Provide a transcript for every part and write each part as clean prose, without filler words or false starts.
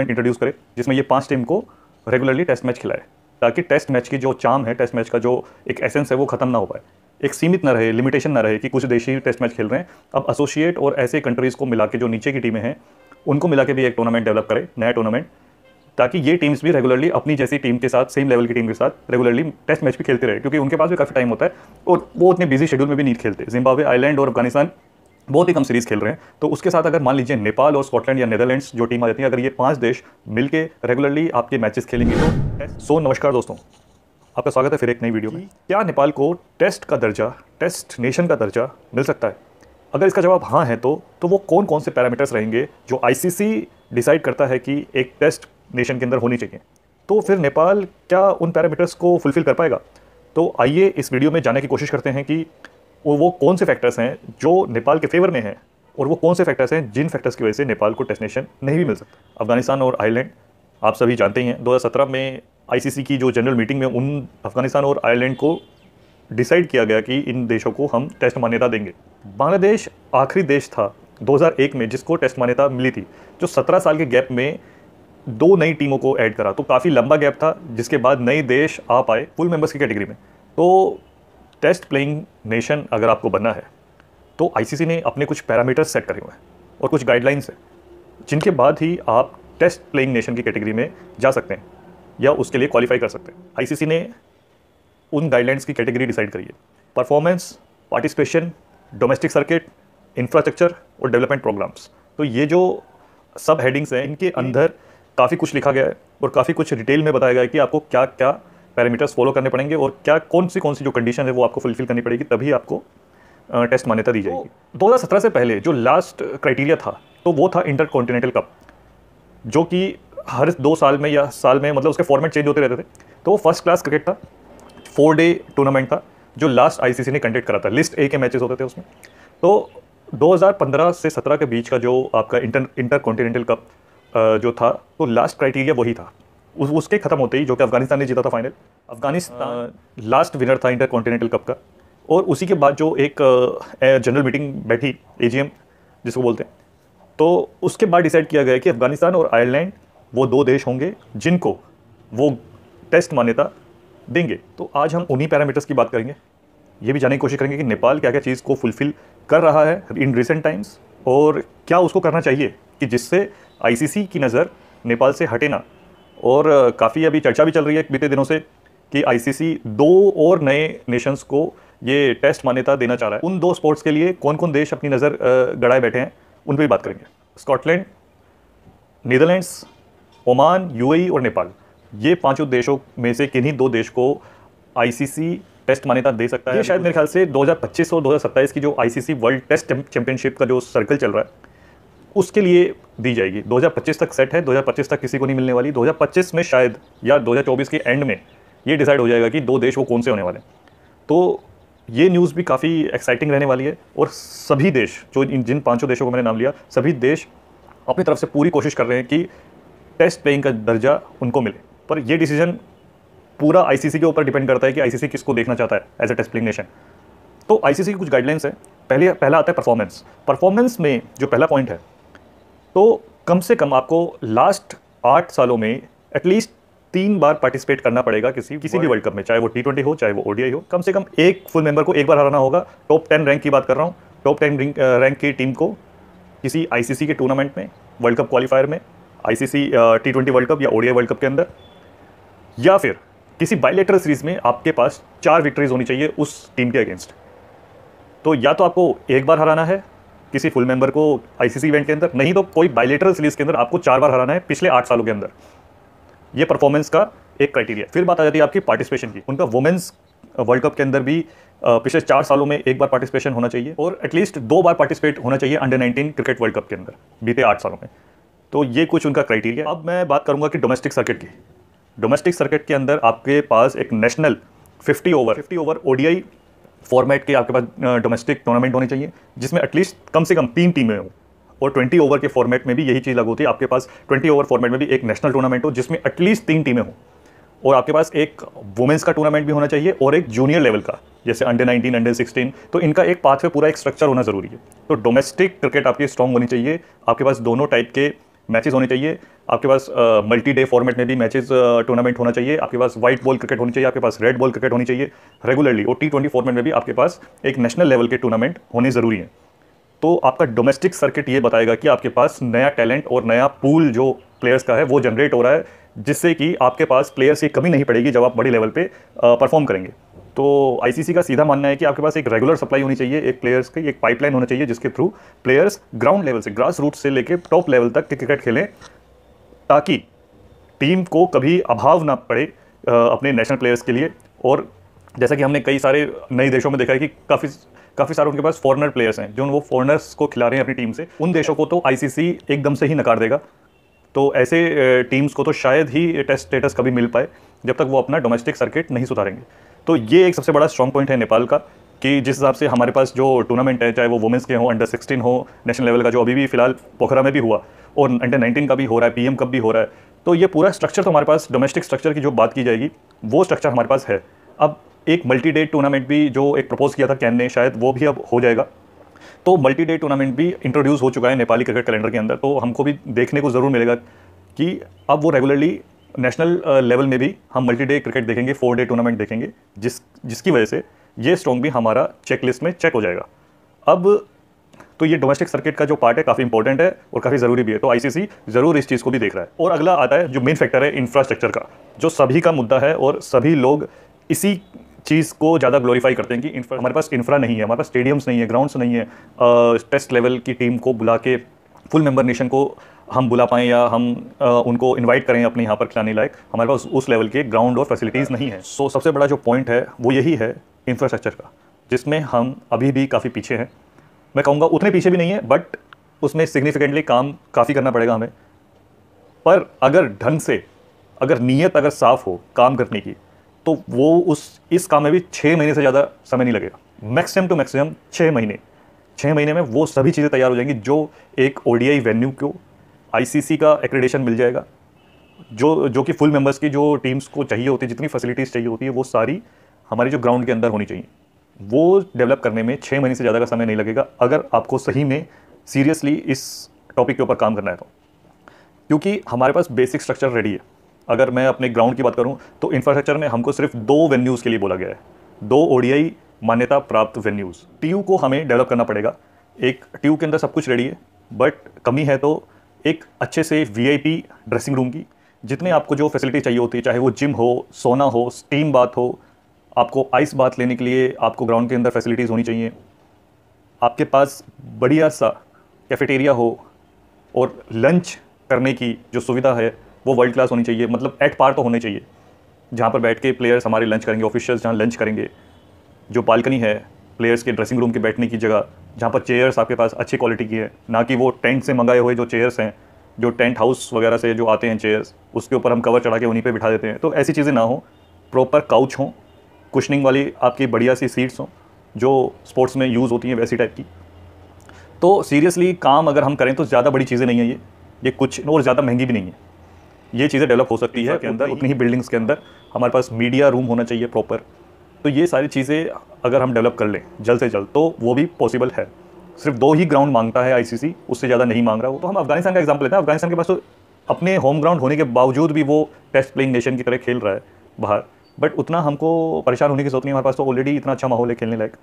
Introduce करे जिसमें ये 5 टीम को रेगुलरली टेस्ट मैच खिलाए, ताकि टेस्ट मैच की जो चार्म है, टेस्ट मैच का जो एक एसेंस है वो खत्म ना हो पाए, एक सीमित ना रहे, लिमिटेशन ना रहे कि कुछ देश ही टेस्ट मैच खेल रहे हैं। अब एसोसिएट और ऐसे कंट्रीज़ को मिला के जो नीचे की टीमें हैं उनको मिला के भी एक टूर्नामेंट डेवलप करे, नया टूर्नामेंट, ताकि ये टीम्स भी रेगुलरली अपनी जैसी टीम के साथ, सेम लेवल की टीम के साथ रेगुलरली टेस्ट मैच भी खेलते रहे, क्योंकि उनके पास भी काफ़ी टाइम होता है और वो उतने बिजी शेड्यूल में भी नहीं खेलते। जिम्बाब्वे, आयरलैंड और अफगानिस्तान बहुत ही कम सीरीज़ खेल रहे हैं, तो उसके साथ अगर मान लीजिए नेपाल और स्कॉटलैंड या नीदरलैंड्स जो टीम आ जाती है, अगर ये 5 देश मिलके रेगुलरली आपके मैचेस खेलेंगे तो नमस्कार दोस्तों, आपका स्वागत है फिर एक नई वीडियो में। क्या नेपाल को टेस्ट का दर्जा, टेस्ट नेशन का दर्जा मिल सकता है? अगर इसका जवाब हाँ है तो वो कौन कौन से पैरामीटर्स रहेंगे जो आईसीसी डिसाइड करता है कि एक टेस्ट नेशन के अंदर होनी चाहिए? तो फिर नेपाल क्या उन पैरामीटर्स को फुलफिल कर पाएगा? तो आइए इस वीडियो में जानने की कोशिश करते हैं कि वो कौन से फैक्टर्स हैं जो नेपाल के फेवर में हैं और वो कौन से फैक्टर्स हैं जिन फैक्टर्स की वजह से नेपाल को टेस्ट नेशन नहीं भी मिल सकता। अफगानिस्तान और आयरलैंड आप सभी जानते ही हैं, 2017 में आईसीसी की जो जनरल मीटिंग में उन अफगानिस्तान और आयरलैंड को डिसाइड किया गया कि इन देशों को हम टेस्ट मान्यता देंगे। बांग्लादेश आखिरी देश था 2001 में जिसको टेस्ट मान्यता मिली थी, जो 17 साल के गैप में 2 नई टीमों को ऐड करा, तो काफ़ी लंबा गैप था, जिसके बाद नए देश आ पाए फुल मेंबर्स की कैटेगरी में। तो टेस्ट प्लेइंग नेशन अगर आपको बनना है तो आईसीसी ने अपने कुछ पैरामीटर्स सेट करे हुए हैं और कुछ गाइडलाइंस हैं, जिनके बाद ही आप टेस्ट प्लेइंग नेशन की कैटेगरी में जा सकते हैं या उसके लिए क्वालिफाई कर सकते हैं। आईसीसी ने उन गाइडलाइंस की कैटेगरी डिसाइड करी है: performance, participation, domestic circuit, infrastructure और डेवलपमेंट प्रोग्राम्स। तो ये जो सब हेडिंग्स हैं, इनके अंदर काफ़ी कुछ लिखा गया है और काफ़ी कुछ डिटेल में बताया गया है कि आपको क्या क्या पैरामीटर्स फॉलो करने पड़ेंगे और क्या कौन सी जो कंडीशन है वो आपको फुलफिल करनी पड़ेगी, तभी आपको टेस्ट मान्यता दी जाएगी। 2017 से पहले जो लास्ट क्राइटेरिया था तो वो था इंटर कॉन्टिनेंटल कप, जो कि हर 2 साल में या साल में, मतलब उसके फॉर्मेट चेंज होते रहते थे। तो वो फर्स्ट क्लास क्रिकेट था, 4 डे टूर्नामेंट था जो लास्ट आईसीसी ने कंडक्ट करा था। लिस्ट ए के मैचेस होते थे उसमें। तो 2015 से 17 के बीच का जो आपका इंटर कॉन्टिनेंटल कप जो था, तो लास्ट क्राइटेरिया वही था। उसके खत्म होते ही, जो कि अफगानिस्तान ने जीता था फाइनल, अफगानिस्तान लास्ट विनर था इंटर कॉन्टिनेंटल कप का। और उसी के बाद जो एक जनरल मीटिंग बैठी, एजीएम जिसको बोलते हैं, तो उसके बाद डिसाइड किया गया कि अफगानिस्तान और आयरलैंड वो 2 देश होंगे जिनको वो टेस्ट मान्यता देंगे। तो आज हम उन्हीं पैरामीटर्स की बात करेंगे, ये भी जानने की कोशिश करेंगे कि नेपाल क्या क्या चीज़ को फुलफिल कर रहा है इन रिसेंट टाइम्स और क्या उसको करना चाहिए कि जिससे आईसीसी की नज़र नेपाल से हटे ना। और काफ़ी अभी चर्चा भी चल रही है बीते दिनों से कि आईसीसी 2 और नए नेशंस को ये टेस्ट मान्यता देना चाह रहा है। उन 2 स्पोर्ट्स के लिए कौन कौन देश अपनी नज़र गड़ाए बैठे हैं उन पर भी बात करेंगे। स्कॉटलैंड, नीदरलैंड्स, ओमान, यूएई और नेपाल, ये 5 देशों में से किन्हीं 2 देश को आईसीसी टेस्ट मान्यता दे सकता है। ये शायद मेरे ख्याल से 2025 और 2027 की जो आईसीसी वर्ल्ड टेस्ट चैंपियनशिप का जो सर्कल चल रहा है उसके लिए दी जाएगी। 2025 तक सेट है, 2025 तक किसी को नहीं मिलने वाली। 2025 में शायद या 2024 के एंड में ये डिसाइड हो जाएगा कि 2 देश वो कौन से होने वाले हैं। तो ये न्यूज़ भी काफ़ी एक्साइटिंग रहने वाली है और सभी देश जो जिन 5 देशों को मैंने नाम लिया, सभी देश अपनी तरफ से पूरी कोशिश कर रहे हैं कि टेस्ट प्लेइंग का दर्जा उनको मिले। पर यह डिसीजन पूरा आईसीसी के ऊपर डिपेंड करता है कि आईसीसी किसको देखना चाहता है as a test playing nation. तो आईसीसी की कुछ गाइडलाइंस है। पहला आता है परफॉर्मेंस। परफॉर्मेंस में जो पहला पॉइंट है, तो कम से कम आपको लास्ट 8 सालों में एटलीस्ट 3 बार पार्टिसिपेट करना पड़ेगा किसी भी वर्ल्ड कप में, चाहे वो T20 हो चाहे वो ओडीआई हो। कम से कम एक फुल मेंबर को एक बार हराना होगा। टॉप 10 रैंक की बात कर रहा हूँ। टॉप 10 रैंक की टीम को किसी आईसीसी के टूर्नामेंट में, वर्ल्ड कप क्वालिफायर में, आईसीसी T20 वर्ल्ड कप या ओडीआई वर्ल्ड कप के अंदर, या फिर किसी बायलैटरल सीरीज में आपके पास 4 विक्ट्रीज होनी चाहिए उस टीम के अगेंस्ट। तो या तो आपको एक बार हराना है किसी फुल मेंबर को आईसीसी इवेंट के अंदर, नहीं तो कोई बायलैटरल सीरीज के अंदर आपको 4 बार हराना है पिछले 8 सालों के अंदर। ये परफॉर्मेंस का एक क्राइटेरिया। फिर बात आ जाती है आपकी पार्टिसिपेशन की। उनका वुमेन्स वर्ल्ड कप के अंदर भी पिछले 4 सालों में एक बार पार्टिसिपेशन होना चाहिए और एटलीस्ट 2 बार पार्टिसिपेट होना चाहिए अंडर 19 क्रिकेट वर्ल्ड कप के अंदर बीते 8 सालों में। तो ये कुछ उनका क्राइटेरिया। अब मैं बात करूंगा कि डोमेस्टिक सर्किट की। डोमेस्टिक सर्किट के अंदर आपके पास एक नेशनल 50 ओवर ओडीआई फॉर्मेट के आपके पास डोमेस्टिक टूर्नामेंट होने चाहिए, जिसमें एटलीस्ट कम से कम 3 टीमें हो। और 20 ओवर के फॉर्मेट में भी यही चीज़ लागू होती है। आपके पास 20 ओवर फॉर्मेट में भी एक नेशनल टूर्नामेंट हो जिसमें एटलीस्ट 3 टीमें हो। और आपके पास एक वुमेंस का टूर्नामेंट भी होना चाहिए और एक जूनियर लेवल का, जैसे अंडर 19, अंडर 16। तो इनका एक पाथवे, पूरा एक स्ट्रक्चर होना जरूरी है। तो डोमेस्टिक क्रिकेट आपकी स्ट्रॉन्ग होनी चाहिए। आपके पास दोनों टाइप के मैचेस होने चाहिए, आपके पास मल्टी डे फॉर्मेट में भी मैचेस टूर्नामेंट होना चाहिए, आपके पास वाइट बॉल क्रिकेट होनी चाहिए, आपके पास रेड बॉल क्रिकेट होनी चाहिए रेगुलरली, और T20 फॉर्मेट में भी आपके पास एक नेशनल लेवल के टूर्नामेंट होने ज़रूरी है। तो आपका डोमेस्टिक सर्किट ये बताएगा कि आपके पास नया टैलेंट और नया पूल जो प्लेयर्स का है वो जनरेट हो रहा है, जिससे कि आपके पास प्लेयर्स की कमी नहीं पड़ेगी जब आप बड़ी लेवल पे परफॉर्म करेंगे। तो आईसीसी का सीधा मानना है कि आपके पास एक रेगुलर सप्लाई होनी चाहिए, एक प्लेयर्स की एक पाइपलाइन होना चाहिए जिसके थ्रू प्लेयर्स ग्राउंड लेवल से, ग्रास रूट से लेकर टॉप लेवल तक के क्रिकेट खेलें, ताकि टीम को कभी अभाव ना पड़े अपने नेशनल प्लेयर्स के लिए। और जैसा कि हमने कई सारे नए देशों में देखा है कि काफ़ी सारे उनके पास फॉरेनर प्लेयर्स हैं जो वो फॉरेनर्स को खिला रहे हैं अपनी टीम से, उन देशों को तो आईसीसी एकदम से ही नकार देगा। तो ऐसे टीम्स को तो शायद ही टेस्ट स्टेटस कभी मिल पाए जब तक वो अपना डोमेस्टिक सर्किट नहीं सुधारेंगे। तो ये एक सबसे बड़ा स्ट्रॉन्ग पॉइंट है नेपाल का, कि जिस हिसाब से हमारे पास जो टूर्नामेंट है, चाहे वो वुमेंस के हो, अंडर 16 हो, नेशनल लेवल का जो अभी भी फिलहाल पोखरा में भी हुआ, और अंडर 19 का भी हो रहा है, पीएम कप भी हो रहा है, तो ये पूरा स्ट्रक्चर तो हमारे पास, डोमेस्टिक स्ट्रक्चर की जो बात की जाएगी वो स्ट्रक्चर हमारे पास है। अब एक मल्टी डे टूर्नामेंट भी जो एक प्रपोज किया था कैन ने, शायद वो भी अब हो जाएगा। तो मल्टी डे टूर्नामेंट भी इंट्रोड्यूस हो चुका है नेपाली क्रिकेट कैलेंडर के अंदर। तो हमको भी देखने को ज़रूर मिलेगा कि अब वो रेगुलरली नेशनल लेवल में भी हम मल्टी डे क्रिकेट देखेंगे, 4 डे टूर्नामेंट देखेंगे, जिसकी वजह से ये स्ट्रॉन्ग भी हमारा चेक लिस्ट में चेक हो जाएगा। अब तो ये डोमेस्टिक सर्किट का जो पार्ट है काफ़ी इंपॉर्टेंट है और काफ़ी ज़रूरी भी है, तो आईसीसी ज़रूर इस चीज़ को भी देख रहा है। और अगला आता है जो मेन फैक्टर है इंफ्रास्ट्रक्चर का, जो सभी का मुद्दा है और सभी लोग इसी चीज़ को ज़्यादा ग्लोरीफाई करते हैं कि हमारे पास इंफ्रा नहीं है, हमारे पास स्टेडियम्स नहीं है, ग्राउंड्स नहीं है, टेस्ट लेवल की टीम को बुला के फुल मेंबर नेशन को हम बुला पाएँ या हम उनको इनवाइट करें अपने यहाँ पर खिलाने लायक, हमारे पास उस लेवल के ग्राउंड और फैसिलिटीज़ नहीं है। सो सबसे बड़ा जो पॉइंट है वो यही है इंफ्रास्ट्रक्चर का, जिसमें हम अभी भी काफ़ी पीछे हैं। मैं कहूँगा उतने पीछे भी नहीं है, बट उसमें सिग्निफिकेंटली काम काफ़ी करना पड़ेगा हमें। पर अगर ढंग से, अगर नीयत अगर साफ़ हो काम करने की, तो वो इस काम में भी 6 महीने से ज़्यादा समय नहीं लगेगा। मैक्सिमम टू मैक्सिमम 6 महीने, 6 महीने में वो सभी चीज़ें तैयार हो जाएंगी, जो एक ओडीआई वेन्यू को आईसीसी का एक्रेडिटेशन मिल जाएगा, जो कि फुल मेंबर्स की जो टीम्स को चाहिए होती है, जितनी फैसिलिटीज़ चाहिए होती है, वो सारी हमारी जो ग्राउंड के अंदर होनी चाहिए। वो डेवलप करने में 6 महीने से ज़्यादा का समय नहीं लगेगा, अगर आपको सही में सीरियसली इस टॉपिक के ऊपर काम करना है तो। क्योंकि हमारे पास बेसिक स्ट्रक्चर रेडी है। अगर मैं अपने ग्राउंड की बात करूं तो इंफ्रास्ट्रक्चर में हमको सिर्फ 2 वेन्यूज़ के लिए बोला गया है, 2 ओडीआई मान्यता प्राप्त वेन्यूज़। टीयू को हमें डेवलप करना पड़ेगा। एक टीयू के अंदर सब कुछ रेडी है, बट कमी है तो एक अच्छे से वीआईपी ड्रेसिंग रूम की, जितने आपको जो फैसिलिटी चाहिए होती है, चाहे वो जिम हो, सोना हो, स्टीम बाथ हो, आपको आइस बाथ लेने के लिए आपको ग्राउंड के अंदर फैसिलिटीज़ होनी चाहिए, आपके पास बढ़िया सा कैफेटेरिया हो, और लंच करने की जो सुविधा है वो वर्ल्ड क्लास होनी चाहिए, मतलब एट पार तो होने चाहिए, जहाँ पर बैठ के प्लेयर्स हमारे लंच करेंगे, ऑफिशियल्स जहाँ लंच करेंगे, जो बालकनी है प्लेयर्स के ड्रेसिंग रूम के बैठने की जगह, जहाँ पर चेयर्स आपके पास अच्छी क्वालिटी की है, ना कि वो टेंट से मंगाए हुए जो चेयर्स हैं, जो टेंट हाउस वगैरह से जो आते हैं चेयर्स, उसके ऊपर हम कवर चढ़ा के उन्हीं पे बिठा देते हैं। तो ऐसी चीज़ें ना हो, प्रॉपर काउच हों, कुशनिंग वाली आपकी बढ़िया सी सीट्स हों जो स्पोर्ट्स में यूज़ होती हैं, वैसी टाइप की। तो सीरियसली काम अगर हम करें तो ज़्यादा बड़ी चीज़ें नहीं है ये कुछ और ज़्यादा महंगी भी नहीं है, ये चीज़ें डेवलप हो सकती है के अंदर, उतनी ही बिल्डिंग्स के अंदर हमारे पास मीडिया रूम होना चाहिए प्रॉपर। तो ये सारी चीज़ें अगर हम डेवलप कर लें जल्द से जल्द तो वो भी पॉसिबल है। सिर्फ 2 ही ग्राउंड मांगता है आईसीसी, उससे ज़्यादा नहीं मांग रहा वो। तो हम अफगानिस्तान का एग्जाम्पल लेते हैं। अफगानिस्तान के पास तो अपने होम ग्राउंड होने के बावजूद भी वो टेस्ट प्लेइंग नेशन की तरह खेल रहा है बाहर, बट उतना हमको परेशान होने की जरूरत नहीं है, हमारे पास तो ऑलरेडी इतना अच्छा माहौल है खेलने लायक,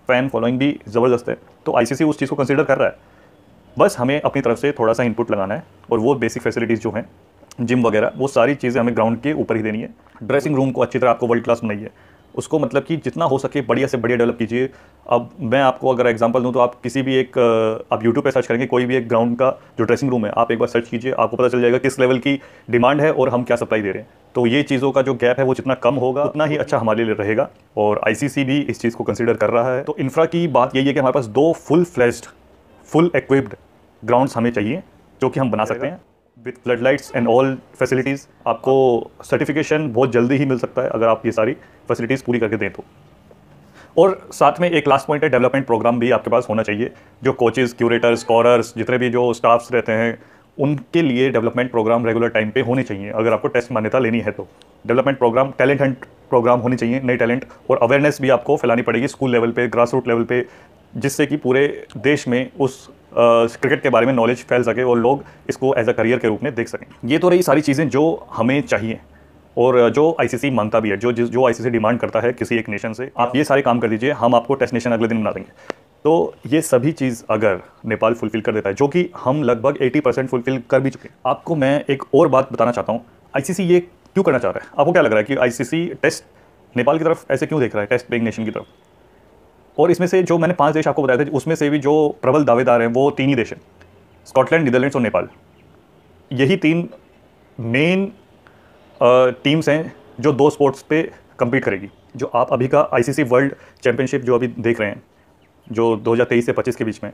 फ़ैन फॉलोइंग भी ज़बरदस्त है। तो आईसीसी उस चीज़ को कंसिडर कर रहा है, बस हमें अपनी तरफ से थोड़ा सा इनपुट लगाना है, और वो बेसिक फैसिलिटीज़ जो हैं, जिम वगैरह, वो सारी चीज़ें हमें ग्राउंड के ऊपर ही देनी है। ड्रेसिंग रूम को अच्छी तरह आपको वर्ल्ड क्लास बनाइए, उसको मतलब कि जितना हो सके बढ़िया से बढ़िया डेवलप कीजिए। अब मैं आपको अगर एग्जांपल दूं तो आप किसी भी एक आप यूट्यूब पे सर्च करेंगे, कोई भी एक ग्राउंड का जो ड्रेसिंग रूम है, आप एक बार सर्च कीजिए, आपको पता चल जाएगा किस लेवल की डिमांड है और हम क्या सप्लाई दे रहे हैं। तो ये चीज़ों का जो गैप है वो जितना कम होगा उतना ही अच्छा हमारे लिए रहेगा, और आईसीसी भी इस चीज़ को कंसिडर कर रहा है। तो इंफ्रा की बात यही है कि हमारे पास 2 full fledged, full equipped grounds हमें चाहिए, जो कि हम बना सकते हैं with flood lights and all facilities. आपको सर्टिफिकेशन बहुत जल्दी ही मिल सकता है अगर आप ये सारी फैसिलिटीज़ पूरी करके दें तो। और साथ में एक लास्ट पॉइंट है, डेवलपमेंट प्रोग्राम भी आपके पास होना चाहिए। जो कोचेज़, क्यूरेटर्स, स्कोरर्स, जितने भी जो स्टाफ्स रहते हैं, उनके लिए डेवलपमेंट प्रोग्राम रेगुलर टाइम पे होने चाहिए अगर आपको टेस्ट मान्यता लेनी है तो। Development programme, talent hunt programme होने चाहिए, नए टैलेंट और अवेयरनेस भी आपको फैलानी पड़ेगी स्कूल लेवल पे, ग्रास रूट लेवल पे, जिससे कि पूरे देश में उस क्रिकेट के बारे में नॉलेज फैल सके और लोग इसको एज अ करियर के रूप में देख सकें। ये तो रही सारी चीज़ें जो हमें चाहिए और जो आईसीसी मांगता भी है, जो आईसीसी डिमांड करता है किसी एक नेशन से, आप ये सारे काम कर दीजिए, हम आपको टेस्ट नेशन अगले दिन बना देंगे। तो ये सभी चीज़ अगर नेपाल फुलफिल कर देता है, जो कि हम लगभग 80% फुलफिल कर भी चुके हैं। आपको मैं एक और बात बताना चाहता हूँ, आईसीसी ये क्यों करना चाह रहा है? आपको क्या लग रहा है कि आईसीसी टेस्ट नेपाल की तरफ ऐसे क्यों देख रहा है, टेस्ट प्लेइंग नेशन की तरफ? और इसमें से जो मैंने 5 देश आपको बताए थे, उसमें से भी जो प्रबल दावेदार हैं वो 3 ही देश हैं, स्कॉटलैंड, नीदरलैंड्स और नेपाल। यही 3 मेन टीम्स हैं जो 2 स्पोर्ट्स पे कम्पीट करेगी। जो आप अभी का आईसीसी वर्ल्ड चैंपियनशिप जो अभी देख रहे हैं, जो 2023 से 25 के बीच में,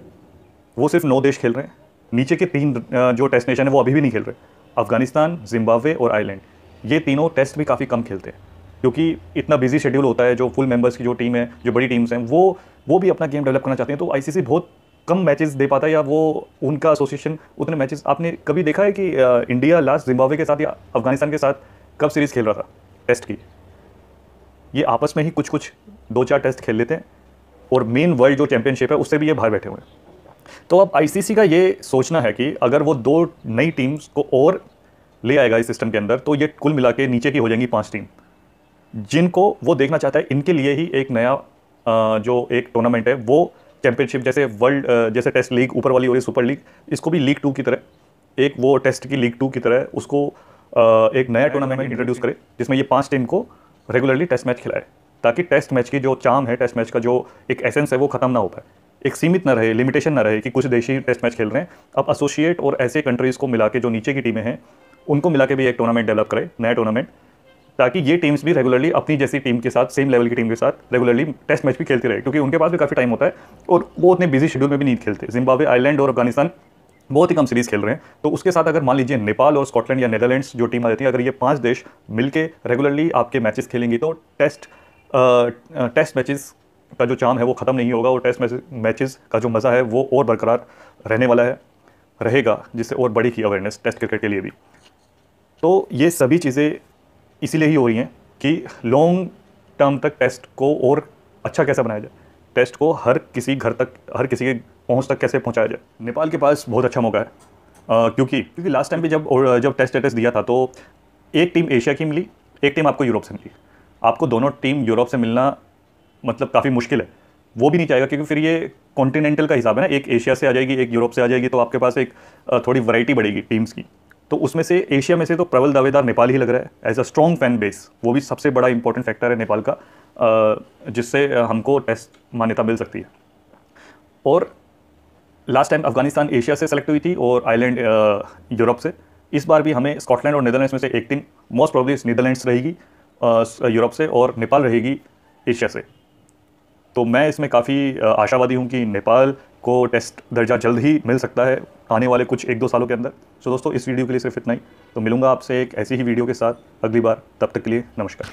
वो सिर्फ 9 देश खेल रहे हैं। नीचे के 3 जो टेस्ट नेशन है वो अभी भी नहीं खेल रहे। अफगानिस्तान, जिम्बाब्वे और आयरलैंड, ये तीनों टेस्ट भी काफ़ी कम खेलते हैं क्योंकि इतना बिजी शेड्यूल होता है। जो फुल मेंबर्स की जो टीम है, जो बड़ी टीम्स हैं, वो भी अपना गेम डेवलप करना चाहते हैं। तो आईसीसी बहुत कम मैचेस दे पाता है, या वो उनका एसोसिएशन उतने मैचेस। आपने कभी देखा है कि इंडिया लास्ट जिम्बाब्वे के साथ या अफगानिस्तान के साथ कब सीरीज़ खेल रहा था टेस्ट की? ये आपस में ही कुछ 2-4 टेस्ट खेल लेते हैं और मेन वर्ल्ड जो चैंपियनशिप है उससे भी ये बाहर बैठे हुए हैं। तो अब आईसीसी का ये सोचना है कि अगर वो 2 नई टीम्स को और ले आएगा इस सिस्टम के अंदर, तो ये कुल मिला के नीचे की हो जाएंगी 5 टीम, जिनको वो देखना चाहता है। इनके लिए ही एक नया जो एक टूर्नामेंट है, वो चैंपियनशिप, जैसे वर्ल्ड जैसे टेस्ट लीग ऊपर वाली हो रही सुपर लीग, इसको भी लीग 2 की तरह, एक वो टेस्ट की लीग 2 की तरह उसको एक नया टूर्नामेंट इंट्रोड्यूस करे, जिसमें ये 5 टीम को रेगुलरली टेस्ट मैच खिलाए, ताकि टेस्ट मैच की जो चार्म है, टेस्ट मैच का जो एक एसेंस है, वो खत्म ना हो पाए। एक सीमित ना रहे, लिमिटेशन ना रहे कि कुछ देश ही टेस्ट मैच खेल रहे हैं। अब एसोसिएट और ऐसे कंट्रीज़ को मिला के, जो नीचे की टीमें हैं, उनको मिला के भी एक टूर्नामेंट डेवलप करे, नया टूर्नामेंट, ताकि ये टीम्स भी रेगुलरली अपनी जैसी टीम के साथ, सेम लेवल की टीम के साथ रेगुलरली टेस्ट मैच भी खेलती रहे, क्योंकि उनके पास भी काफ़ी टाइम होता है और वो उतने बिजी शेड्यूल में भी नहीं खेलते। जिम्बाब्वे, आयरलैंड और अफगानिस्तान बहुत ही कम सीरीज़ खेल रहे हैं। तो उसके साथ अगर मान लीजिए नेपाल और स्कॉटलैंड या नीदरलैंड्स जो टीम आ जाती है, अगर ये 5 देश मिलके रेगुलरली आपके मैचेस खेलेंगी, तो टेस्ट मैचेस का जो चार्म है वो ख़त्म नहीं होगा और टेस्ट मैचेस का जो मज़ा है वो और बरकरार रहने वाला है, रहेगा, जिससे और बड़ी की अवेयरनेस टेस्ट क्रिकेट के लिए भी। तो ये सभी चीज़ें इसीलिए ही हो रही हैं कि लॉन्ग टर्म तक टेस्ट को और अच्छा कैसे बनाया जाए, टेस्ट को हर किसी घर तक, हर किसी के पहुंच तक कैसे पहुंचाया जाए। नेपाल के पास बहुत अच्छा मौका है, क्योंकि लास्ट टाइम भी जब टेस्ट स्टेटस दिया था, तो एक टीम एशिया की मिली, एक टीम आपको यूरोप से मिली। आपको दोनों टीम यूरोप से मिलना मतलब काफ़ी मुश्किल है, वो भी नहीं चाहेगा, क्योंकि फिर ये कॉन्टिनेंटल का हिसाब है ना, एक एशिया से आ जाएगी, एक यूरोप से आ जाएगी, तो आपके पास एक थोड़ी वैरायटी बढ़ेगी टीम्स की। तो उसमें से एशिया में से तो प्रबल दावेदार नेपाल ही लग रहा है as a strong fan base. वो भी सबसे बड़ा इंपॉर्टेंट फैक्टर है नेपाल का, जिससे हमको टेस्ट मान्यता मिल सकती है। और लास्ट टाइम अफगानिस्तान एशिया से सेलेक्ट हुई थी और आयरलैंड यूरोप से। इस बार भी हमें स्कॉटलैंड और नीदरलैंड्स में से एक टीम, मोस्ट प्रोबेबली नीदरलैंड्स रहेगी यूरोप से, और नेपाल रहेगी एशिया से। तो मैं इसमें काफ़ी आशावादी हूँ कि नेपाल को टेस्ट दर्जा जल्द ही मिल सकता है आने वाले कुछ 1-2 सालों के अंदर। सो दोस्तों, इस वीडियो के लिए सिर्फ इतना ही। तो मिलूंगा आपसे एक ऐसी ही वीडियो के साथ अगली बार, तब तक के लिए नमस्कार।